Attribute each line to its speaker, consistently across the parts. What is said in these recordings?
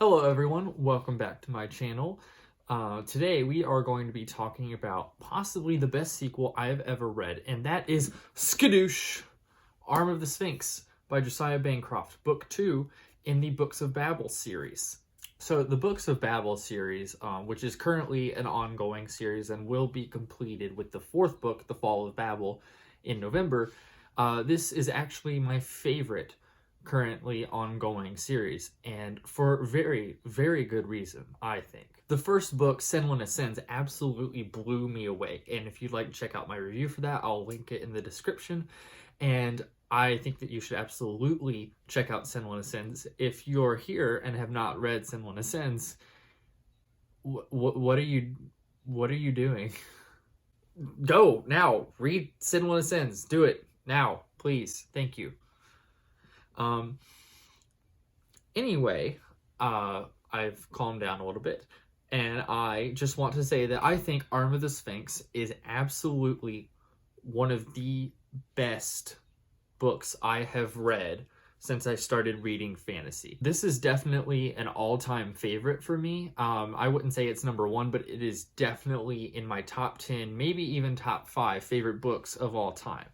Speaker 1: Hello everyone, welcome back to my channel. Today we are going to be talking about possibly the best sequel I have ever read, and that is Skadoosh, Arm of the Sphinx by Josiah Bancroft, book 2 in the Books of Babel series. So the Books of Babel series, which is currently an ongoing series and will be completed with the 4th book, The Fall of Babel, in November, this is actually my favorite currently ongoing series, and for very, very good reason, I think. The first book, Senlin Ascends, absolutely blew me away, and if you'd like to check out my review for that, I'll link it in the description, and I think that you should absolutely check out Senlin Ascends. If you're here and have not read Senlin Ascends, what are you doing? Go, now, read Senlin Ascends, do it, now, please, thank you. Anyway, I've calmed down a little bit, and I just want to say that I think Arm of the Sphinx is absolutely one of the best books I have read since I started reading fantasy. This is definitely an all-time favorite for me. I wouldn't say it's number 1, but it is definitely in my top 10, maybe even top 5 favorite books of all time.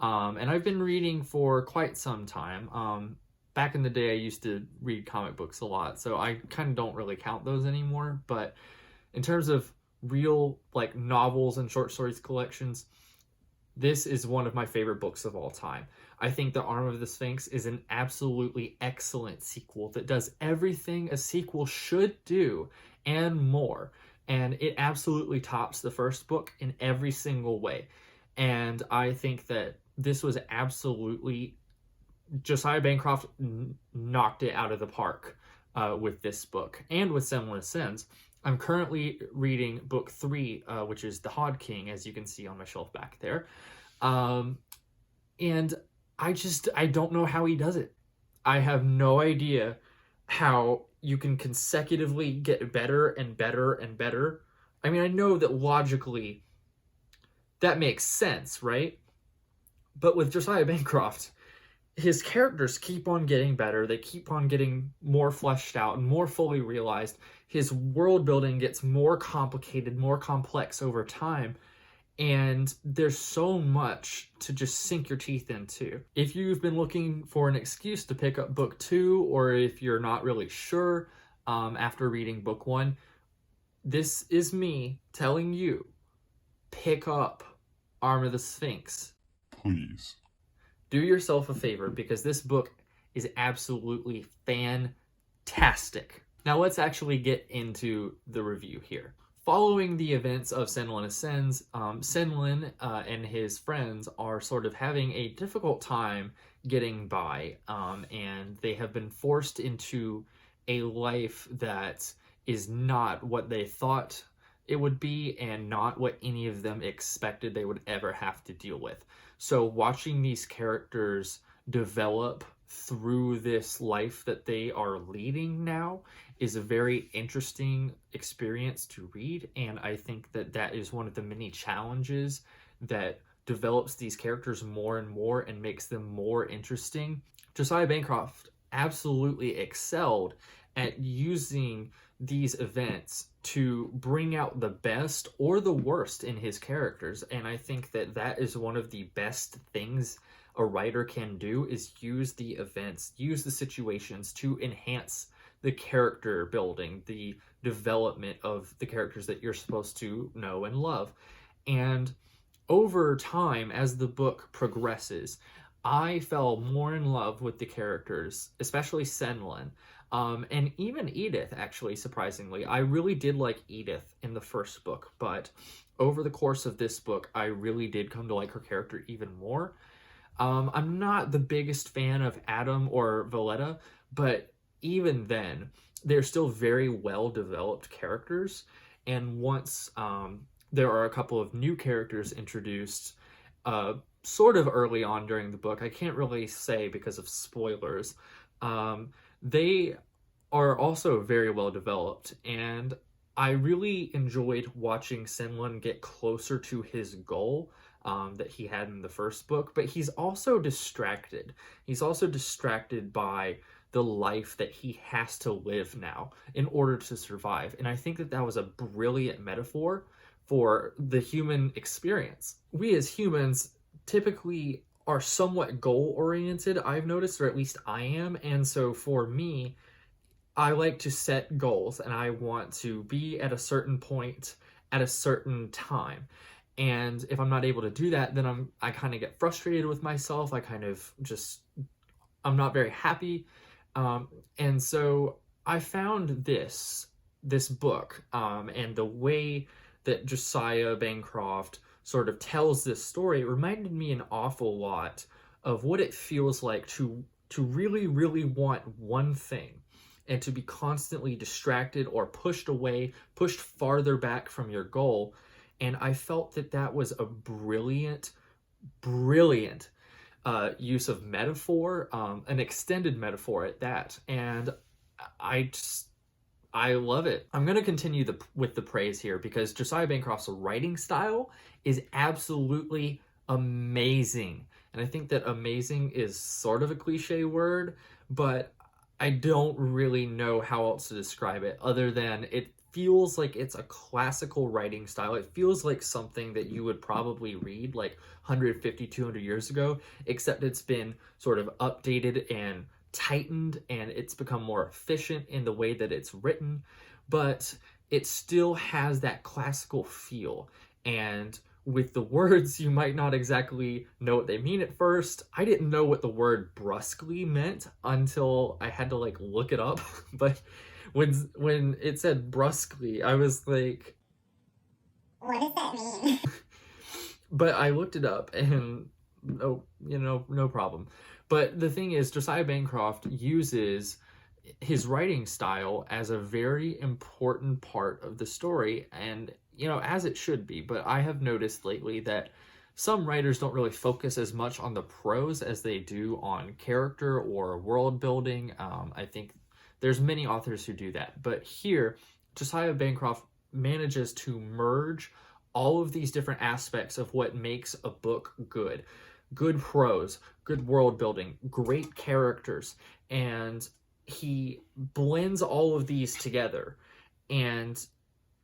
Speaker 1: And I've been reading for quite some time. Back in the day, I used to read comic books a lot, so I kind of don't really count those anymore. But in terms of real, like, novels and short stories collections, this is one of my favorite books of all time. I think The Arm of the Sphinx is an absolutely excellent sequel that does everything a sequel should do and more. And it absolutely tops the first book in every single way. And I think that this was absolutely, Josiah Bancroft knocked it out of the park with this book and with Senlin Ascends. I'm currently reading book 3, which is The Hod King, as you can see on my shelf back there. And I don't know how he does it. I have no idea how you can consecutively get better and better and better. I mean, I know that logically that makes sense, right? But with Josiah Bancroft, his characters keep on getting better. They keep on getting more fleshed out and more fully realized. His world building gets more complicated, more complex over time. And there's so much to just sink your teeth into. If you've been looking for an excuse to pick up book 2, or if you're not really sure after reading book 1, this is me telling you, pick up Arm of the Sphinx.
Speaker 2: Please.
Speaker 1: Do yourself a favor, because this book is absolutely fantastic. Now let's actually get into the review here. Following the events of Senlin Ascends, Senlin and his friends are sort of having a difficult time getting by, and they have been forced into a life that is not what they thought it would be and not what any of them expected they would ever have to deal with. So watching these characters develop through this life that they are leading now is a very interesting experience to read, and I think that that is one of the many challenges that develops these characters more and more and makes them more interesting. Josiah Bancroft absolutely excelled at using these events to bring out the best or the worst in his characters, and I think that that is one of the best things a writer can do, is use the events, use the situations to enhance the character building, the development of the characters that you're supposed to know and love. And over time, as the book progresses, I fell more in love with the characters, especially Senlin, and even Edith, actually, surprisingly. I really did like Edith in the first book, but over the course of this book, I really did come to like her character even more. I'm not the biggest fan of Adam or Valletta, but even then, they're still very well-developed characters, and once there are a couple of new characters introduced sort of early on during the book, I can't really say because of spoilers, they are also very well developed, and I really enjoyed watching Senlin get closer to his goal that he had in the first book, but he's also distracted. He's also distracted by the life that he has to live now in order to survive. And I think that that was a brilliant metaphor for the human experience. We as humans typically are somewhat goal oriented, I've noticed, or at least I am. And so for me, I like to set goals and I want to be at a certain point at a certain time. And if I'm not able to do that, then I kind of get frustrated with myself. I'm not very happy. And so I found this book, and the way that Josiah Bancroft sort of tells this story reminded me an awful lot of what it feels like to really, really want one thing and to be constantly distracted or pushed away, pushed farther back from your goal. And I felt that that was a brilliant use of metaphor, an extended metaphor at that. And I love it. I'm going to continue with the praise here because Josiah Bancroft's writing style is absolutely amazing. And I think that amazing is sort of a cliche word, but I don't really know how else to describe it other than it feels like it's a classical writing style. It feels like something that you would probably read like 150, 200 years ago, except it's been sort of updated and tightened and it's become more efficient in the way that it's written, but it still has that classical feel. And with the words, you might not exactly know what they mean at first. I didn't know what the word brusquely meant until I had to like look it up. But when it said brusquely, I was like,
Speaker 2: what does that mean?
Speaker 1: But I looked it up and no problem. But the thing is, Josiah Bancroft uses his writing style as a very important part of the story, and as it should be. But I have noticed lately that some writers don't really focus as much on the prose as they do on character or world building. I think there's many authors who do that, but here Josiah Bancroft manages to merge all of these different aspects of what makes a book good. Good prose, good world building, great characters, and he blends all of these together, and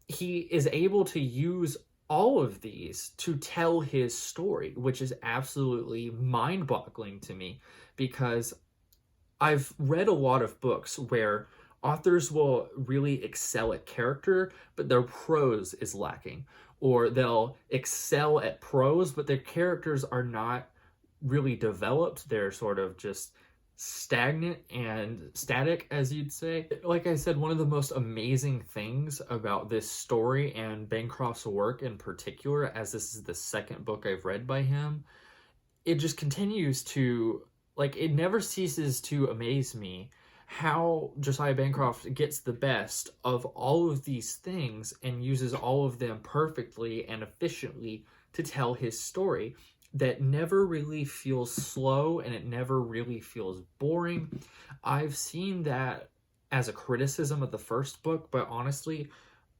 Speaker 1: he is able to use all of these to tell his story, which is absolutely mind-boggling to me because I've read a lot of books where authors will really excel at character, but their prose is lacking, or they'll excel at prose, but their characters are not really developed. They're sort of just stagnant and static, as you'd say. Like I said, one of the most amazing things about this story and Bancroft's work in particular, as this is the second book I've read by him, it just continues to, it never ceases to amaze me how Josiah Bancroft gets the best of all of these things and uses all of them perfectly and efficiently to tell his story that never really feels slow and it never really feels boring. I've seen that as a criticism of the first book, but honestly,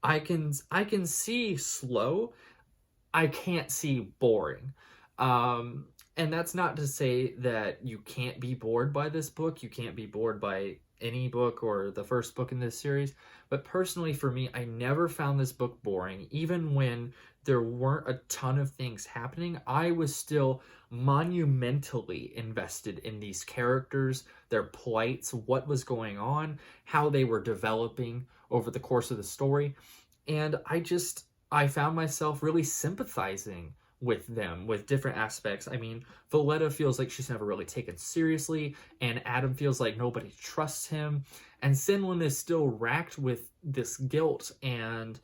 Speaker 1: I can see slow. I can't see boring. And that's not to say that you can't be bored by this book. You can't be bored by any book or the first book in this series. But personally, for me, I never found this book boring. Even when there weren't a ton of things happening, I was still monumentally invested in these characters, their plights, what was going on, how they were developing over the course of the story. And I found myself really sympathizing with them, with different aspects. I mean, Valletta feels like she's never really taken seriously, and Adam feels like nobody trusts him, and Senlin is still racked with this guilt and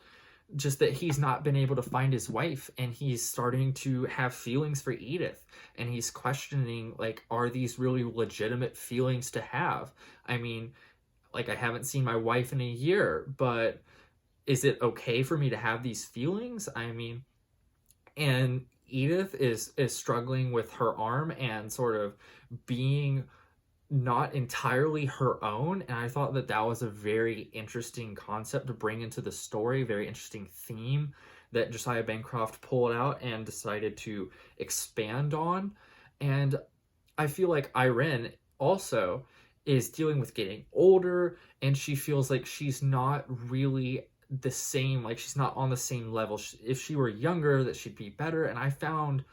Speaker 1: just that he's not been able to find his wife, and he's starting to have feelings for Edith, and he's questioning, are these really legitimate feelings to have? I mean, I haven't seen my wife in a year, but is it okay for me to have these feelings? I mean, and Edith is struggling with her arm and sort of being not entirely her own, and I thought that was a very interesting concept to bring into the story, very interesting theme that Josiah Bancroft pulled out and decided to expand on. And I feel like Irene also is dealing with getting older, and she feels like she's not really the same, like she's not on the same level. If she were younger, that she'd be better. And I found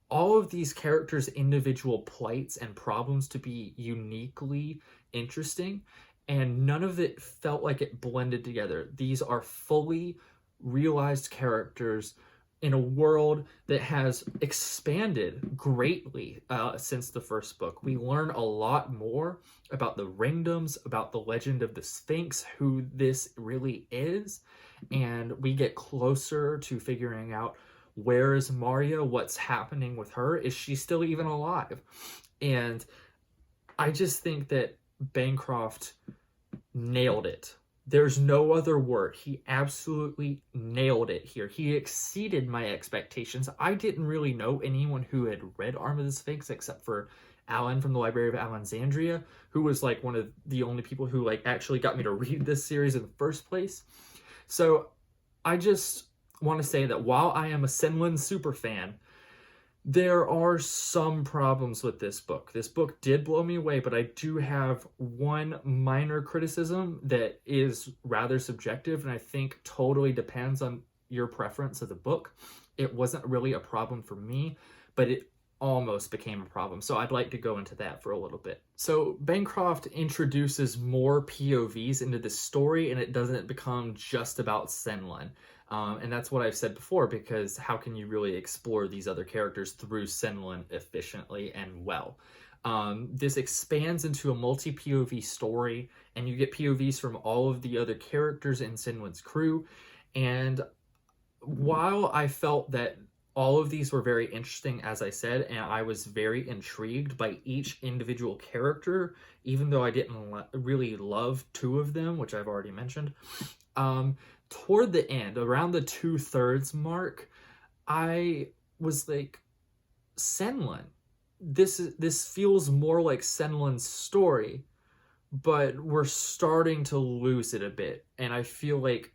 Speaker 1: all of these characters' individual plights and problems to be uniquely interesting, and none of it felt like it blended together. These are fully realized characters in a world that has expanded greatly since the first book. We learn a lot more about the Ringdoms, about the legend of the Sphinx, who this really is, and we get closer to figuring out, where is Maria? What's happening with her? Is she still even alive? And I just think that Bancroft nailed it. There's no other word. He absolutely nailed it here. He exceeded my expectations. I didn't really know anyone who had read Arm of the Sphinx except for Alan from the Library of Alexandria, who was like one of the only people who like actually got me to read this series in the first place. So I just want to say that while I am a Senlin super fan, there are some problems with this book. This book did blow me away, but I do have one minor criticism that is rather subjective, and I think totally depends on your preference of the book. It wasn't really a problem for me, but it almost became a problem. So I'd like to go into that for a little bit. So Bancroft introduces more POVs into this story, and it doesn't become just about Senlin. And that's what I've said before, because how can you really explore these other characters through Senlin efficiently and well? This expands into a multi-POV story, and you get POVs from all of the other characters in Senlin's crew. And while I felt that all of these were very interesting, as I said, and I was very intrigued by each individual character, even though I didn't really love two of them, which I've already mentioned, toward the end, around the 2/3 mark, I was like, Senlin, this feels more like Senlin's story, but we're starting to lose it a bit, and I feel like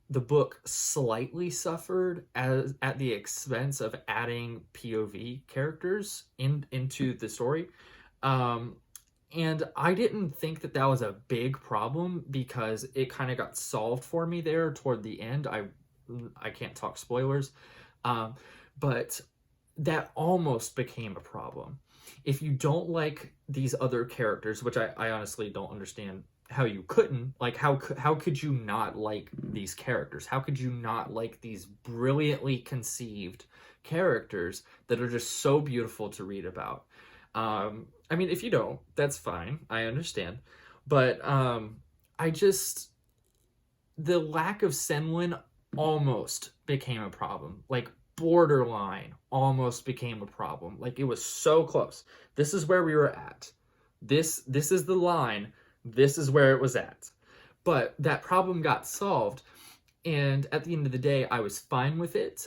Speaker 1: the book slightly suffered at the expense of adding POV characters into the story. And I didn't think that that was a big problem, because it kind of got solved for me there toward the end. I can't talk spoilers, but that almost became a problem. If you don't like these other characters, which I honestly don't understand how you couldn't, like how could you not like these characters? How could you not like these brilliantly conceived characters that are just so beautiful to read about? I mean, if you don't, that's fine. I understand. But the lack of Senlin almost became a problem. Like, borderline almost became a problem. Like, it was so close. This is where we were at. This is the line. This is where it was at. But that problem got solved. And at the end of the day, I was fine with it,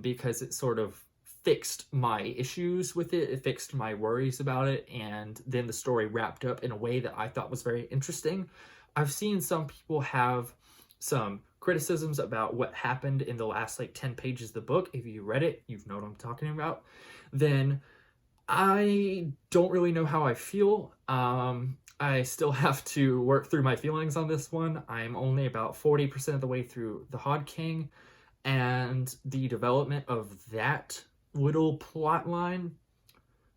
Speaker 1: because it sort of fixed my issues with it. It fixed my worries about it. And then the story wrapped up in a way that I thought was very interesting. I've seen some people have some criticisms about what happened in the last like 10 pages of the book. If you read it, you know what I'm talking about. Then I don't really know how I feel. I still have to work through my feelings on this one. I'm only about 40% of the way through The Hod King, and the development of that little plot line,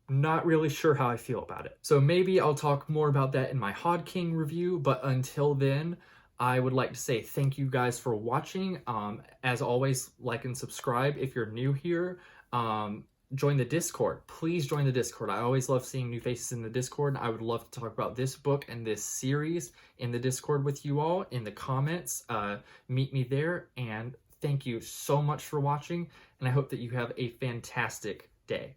Speaker 1: not really sure how I feel about it. So maybe I'll talk more about that in my Hod King review, but until then, I would like to say thank you guys for watching. As always, like and subscribe if you're new here. Join the Discord. Please join the Discord. I always love seeing new faces in the Discord. I would love to talk about this book and this series in the Discord with you all in the comments. Meet me there, and thank you so much for watching, and I hope that you have a fantastic day.